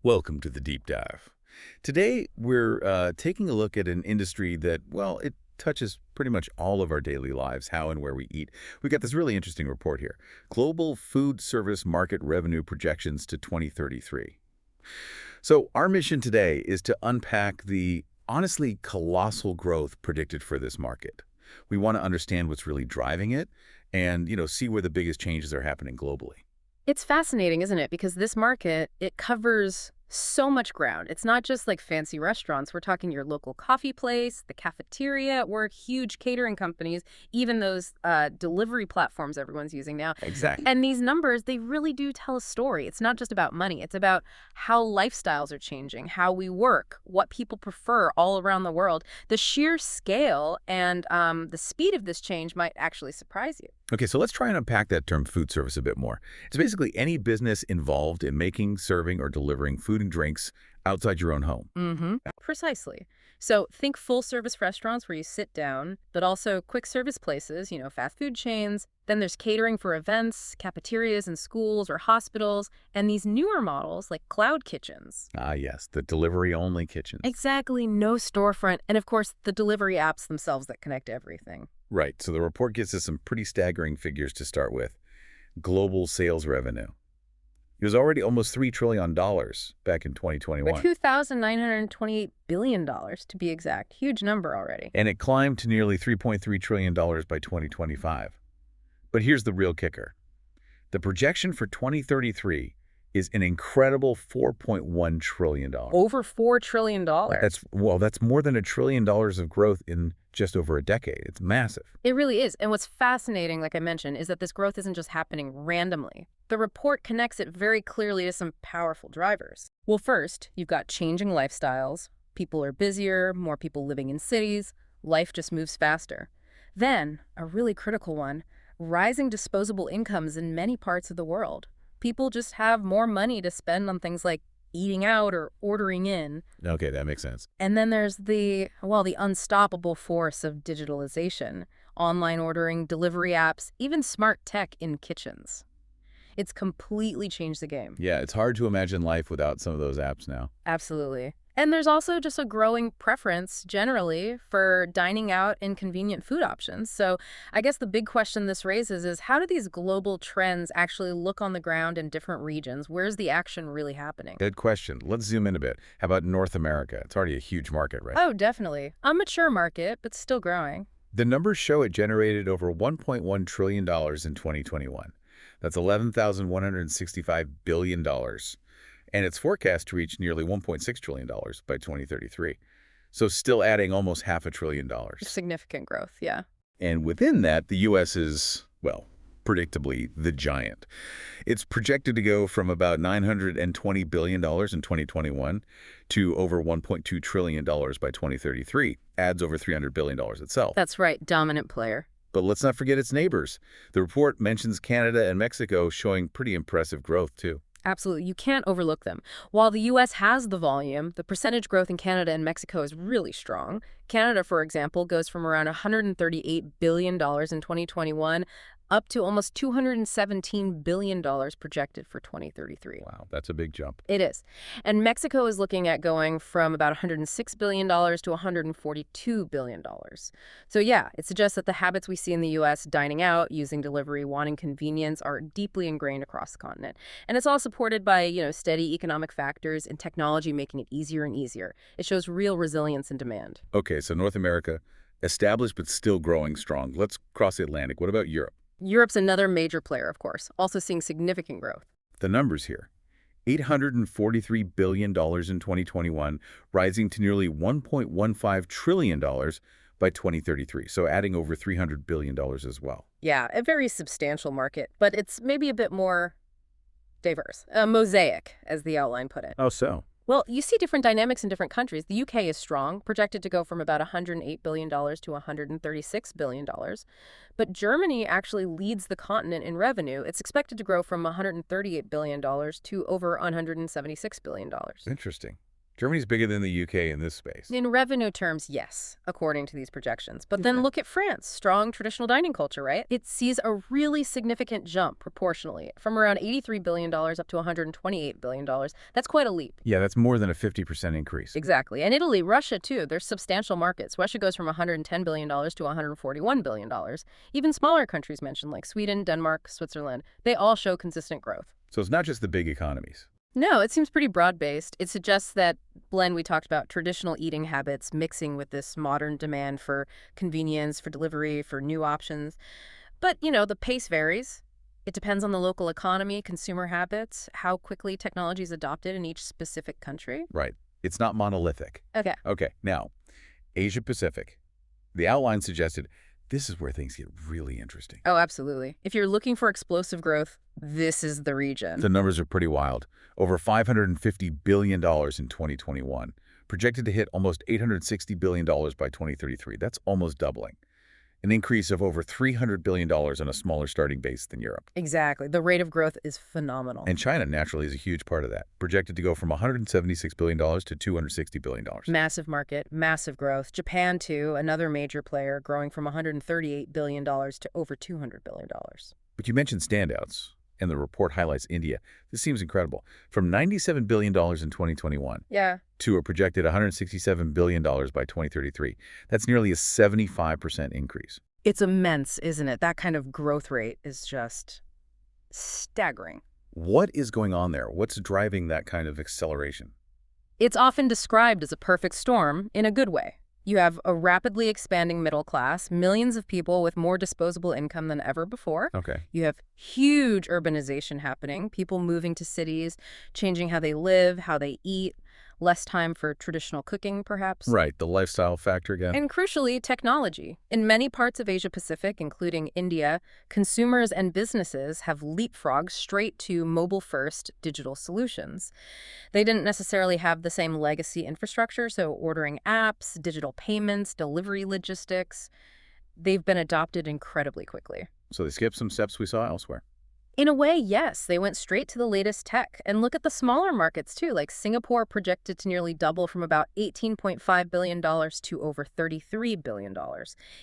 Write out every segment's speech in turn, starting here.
Welcome to the deep dive. Today, we're taking a look at an industry that, well, it touches pretty much all of our daily lives, how and where we eat. We've got this really interesting report here. Global food service market revenue projections to 2033. So our mission today is to unpack the honestly colossal growth predicted for this market. We want to understand what's really driving it and, see where the biggest changes are happening globally. It's fascinating, isn't it? Because this market, it covers so much ground. It's not just like fancy restaurants. We're talking your local coffee place, the cafeteria at work, huge catering companies, even those delivery platforms everyone's using now. Exactly. And these numbers, they really do tell a story. It's not just about money. It's about how lifestyles are changing, how we work, what people prefer all around the world. The sheer scale and the speed of this change might actually surprise you. Okay, so let's try and unpack that term food service a bit more. It's basically any business involved in making, serving, or delivering food and drinks outside your own home. Precisely. So think full service restaurants where you sit down, but also quick service places, fast food chains. Then there's catering for events, cafeterias in schools or hospitals, and these newer models like cloud kitchens. Ah, yes, the delivery-only kitchens. Exactly, no storefront, and of course the delivery apps themselves that connect everything. Right, so the report gives us some pretty staggering figures to start with. Global sales revenue. It was already almost $3 trillion back in 2021. $2,928 billion to be exact. Huge number already. And it climbed to nearly $3.3 trillion by 2025. But here's the real kicker. The projection for 2033 is an incredible $4.1 trillion. Over $4 trillion. That's more than $1 trillion of growth in just over a decade. It's massive. It really is. And what's fascinating, like I mentioned, is that this growth isn't just happening randomly. The report connects it very clearly to some powerful drivers. Well, first, you've got changing lifestyles. People are busier, more people living in cities. Life just moves faster. Then, a really critical one, rising disposable incomes in many parts of the world. People just have more money to spend on things like eating out or ordering in. Okay, that makes sense. And then there's the unstoppable force of digitalization, online ordering, delivery apps, even smart tech in kitchens. It's completely changed the game. Yeah, it's hard to imagine life without some of those apps now. Absolutely. And there's also just a growing preference generally for dining out and convenient food options. So I guess the big question this raises is how do these global trends actually look on the ground in different regions? Where's the action really happening? Good question. Let's zoom in a bit. How about North America? It's already a huge market, right? Oh, definitely. A mature market, but still growing. The numbers show it generated over $1.1 trillion in 2021. That's $11,165 billion. And it's forecast to reach nearly $1.6 trillion by 2033. So still adding almost $500 billion. Significant growth, yeah. And within that, the U.S. is, well, predictably the giant. It's projected to go from about $920 billion in 2021 to over $1.2 trillion by 2033. Adds over $300 billion itself. That's right, dominant player. But let's not forget its neighbors. The report mentions Canada and Mexico showing pretty impressive growth, too. Absolutely. You can't overlook them. While the U.S. has the volume, the percentage growth in Canada and Mexico is really strong. Canada, for example, goes from around $138 billion in 2021 up to almost $217 billion projected for 2033. Wow, that's a big jump. It is. And Mexico is looking at going from about $106 billion to $142 billion. So yeah, it suggests that the habits we see in the U.S., dining out, using delivery, wanting convenience, are deeply ingrained across the continent. And it's all supported by, steady economic factors and technology making it easier and easier. It shows real resilience in demand. Okay, so North America, established but still growing strong. Let's cross the Atlantic. What about Europe? Europe's another major player, of course, also seeing significant growth. The numbers here. $843 billion in 2021, rising to nearly $1.15 trillion by 2033, so adding over $300 billion as well. Yeah, a very substantial market, but it's maybe a bit more diverse. A mosaic, as the outline put it. Oh, so? Well, you see different dynamics in different countries. The UK is strong, projected to go from about $108 billion to $136 billion. But Germany actually leads the continent in revenue. It's expected to grow from $138 billion to over $176 billion. Interesting. Germany's bigger than the UK in this space. In revenue terms, yes, according to these projections. But then Okay. look at France, strong traditional dining culture, right? It sees a really significant jump proportionally from around $83 billion up to $128 billion. That's quite a leap. Yeah, that's more than a 50% increase. Exactly. And Italy, Russia, too. They're substantial markets. Russia goes from $110 billion to $141 billion. Even smaller countries mentioned, like Sweden, Denmark, Switzerland, they all show consistent growth. So it's not just the big economies. No, it seems pretty broad-based. It suggests that blend we talked about, traditional eating habits mixing with this modern demand for convenience, for delivery, for new options. But, the pace varies. It depends on the local economy, consumer habits, how quickly technology is adopted in each specific country. Right. It's not monolithic. Okay. Okay, now, Asia Pacific. The outline suggested this is where things get really interesting. Oh, absolutely. If you're looking for explosive growth, this is the region. The numbers are pretty wild. Over $550 billion in 2021. Projected to hit almost $860 billion by 2033. That's almost doubling. An increase of over $300 billion on a smaller starting base than Europe. Exactly. The rate of growth is phenomenal. And China, naturally, is a huge part of that. Projected to go from $176 billion to $260 billion. Massive market, massive growth. Japan, too, another major player, growing from $138 billion to over $200 billion. But you mentioned standouts, and the report highlights India. This seems incredible. From $97 billion in 2021 Yeah. to a projected $167 billion by 2033. That's nearly a 75% increase. It's immense, isn't it? That kind of growth rate is just staggering. What is going on there? What's driving that kind of acceleration? It's often described as a perfect storm in a good way. You have a rapidly expanding middle class, millions of people with more disposable income than ever before. Okay. You have huge urbanization happening, people moving to cities, changing how they live, how they eat, less time for traditional cooking, perhaps. Right, the lifestyle factor again. And crucially, technology. In many parts of Asia Pacific, including India, consumers and businesses have leapfrogged straight to mobile-first digital solutions. They didn't necessarily have the same legacy infrastructure, so ordering apps, digital payments, delivery logistics, they've been adopted incredibly quickly. So they skipped some steps we saw elsewhere. In a way, yes, they went straight to the latest tech. And look at the smaller markets, too, like Singapore projected to nearly double from about $18.5 billion to over $33 billion.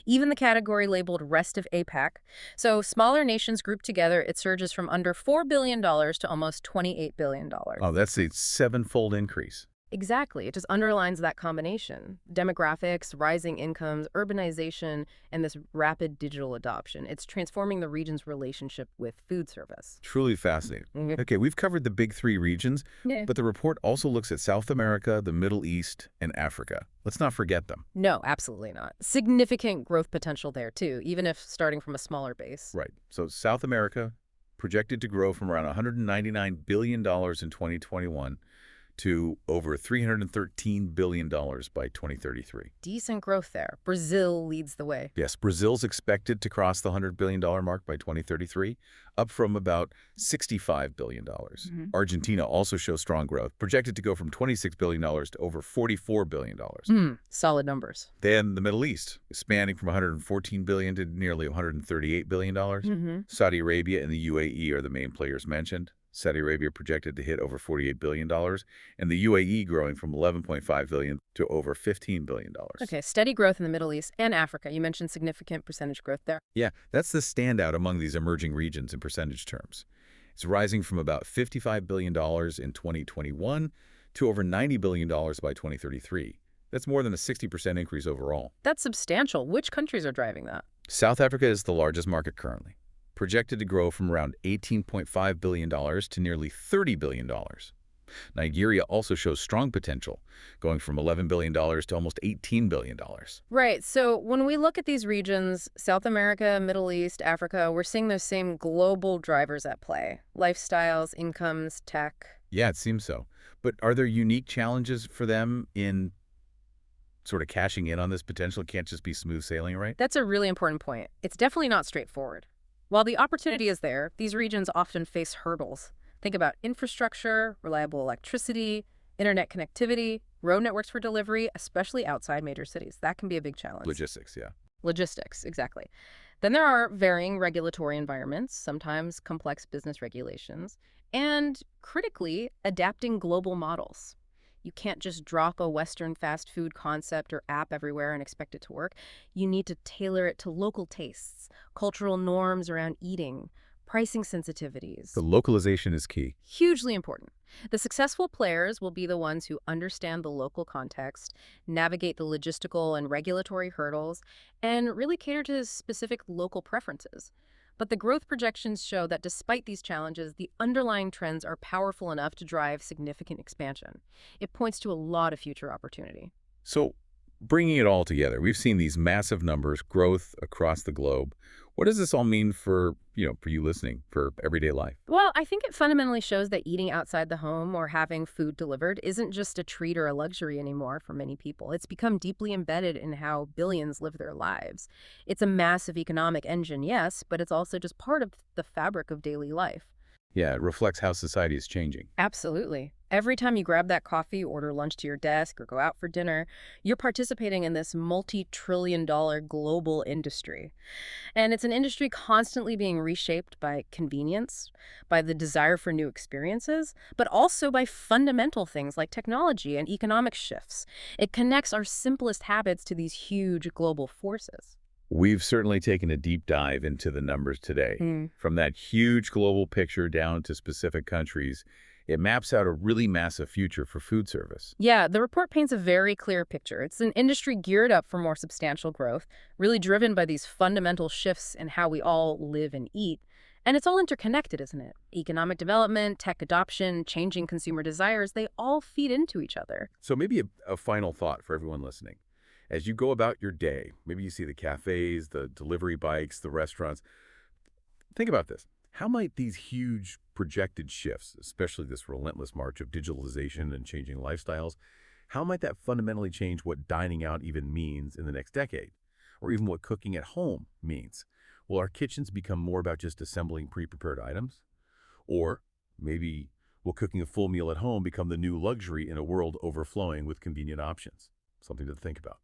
Even the category labeled Rest of APAC. So smaller nations grouped together, it surges from under $4 billion to almost $28 billion. Oh, that's a seven-fold increase. Exactly. It just underlines that combination. Demographics, rising incomes, urbanization, and this rapid digital adoption. It's transforming the region's relationship with food service. Truly fascinating. Mhm. Okay, we've covered the big three regions, Yeah. but the report also looks at South America, the Middle East, and Africa. Let's not forget them. No, absolutely not. Significant growth potential there, too, even if starting from a smaller base. Right. So South America projected to grow from around $199 billion in 2021 to over $313 billion by 2033. Decent growth there. Brazil leads the way. Yes, Brazil's expected to cross the $100 billion mark by 2033, up from about $65 billion. Argentina also shows strong growth, projected to go from $26 billion to over $44 billion. Solid numbers. Then the Middle East, expanding from $114 billion to nearly $138 billion. Saudi Arabia and the UAE are the main players mentioned. Saudi Arabia projected to hit over $48 billion, and the UAE growing from $11.5 billion to over $15 billion. Okay, steady growth in the Middle East and Africa. You mentioned significant percentage growth there. Yeah, that's the standout among these emerging regions in percentage terms. It's rising from about $55 billion in 2021 to over $90 billion by 2033. That's more than a 60% increase overall. That's substantial. Which countries are driving that? South Africa is the largest market currently, projected to grow from around $18.5 billion to nearly $30 billion. Nigeria also shows strong potential, going from $11 billion to almost $18 billion. Right. So when we look at these regions, South America, Middle East, Africa, we're seeing those same global drivers at play. Lifestyles, incomes, tech. Yeah, it seems so. But are there unique challenges for them in sort of cashing in on this potential? It can't just be smooth sailing, right? That's a really important point. It's definitely not straightforward. While the opportunity is there, these regions often face hurdles. Think about infrastructure, reliable electricity, internet connectivity, road networks for delivery, especially outside major cities. That can be a big challenge. Logistics, yeah. Logistics, exactly. Then there are varying regulatory environments, sometimes complex business regulations, and critically, adapting global models. You can't just drop a Western fast food concept or app everywhere and expect it to work. You need to tailor it to local tastes, cultural norms around eating, pricing The sensitivities. localization is key. Hugely important. The successful players will be the ones who understand the local context, navigate the logistical and regulatory hurdles, and really cater to specific local preferences. But the growth projections show that despite these challenges, the underlying trends are powerful enough to drive significant expansion. It points to a lot of future opportunity. So, bringing it all together, we've seen these massive numbers, growth across the globe. What does this all mean for, for you listening, for everyday life? Well, I think it fundamentally shows that eating outside the home or having food delivered isn't just a treat or a luxury anymore for many people. It's become deeply embedded in how billions live their lives. It's a massive economic engine, yes, but it's also just part of the fabric of daily life. Yeah, it reflects how society is changing. Absolutely. Every time you grab that coffee, order lunch to your desk, or go out for dinner, you're participating in this multi-trillion-dollar global industry. And it's an industry constantly being reshaped by convenience, by the desire for new experiences, but also by fundamental things like technology and economic shifts. It connects our simplest habits to these huge global forces. We've certainly taken a deep dive into the numbers today. Hmm. From that huge global picture down to specific countries, it maps out a really massive future for food service. Yeah, the report paints a very clear picture. It's an industry geared up for more substantial growth, really driven by these fundamental shifts in how we all live and eat. And it's all interconnected, isn't it? Economic development, tech adoption, changing consumer desires, they all feed into each other. So maybe a final thought for everyone listening. As you go about your day, maybe you see the cafes, the delivery bikes, the restaurants. Think about this. How might these huge projected shifts, especially this relentless march of digitalization and changing lifestyles, how might that fundamentally change what dining out even means in the next decade? Or even what cooking at home means? Will our kitchens become more about just assembling pre-prepared items? Or maybe will cooking a full meal at home become the new luxury in a world overflowing with convenient options? Something to think about.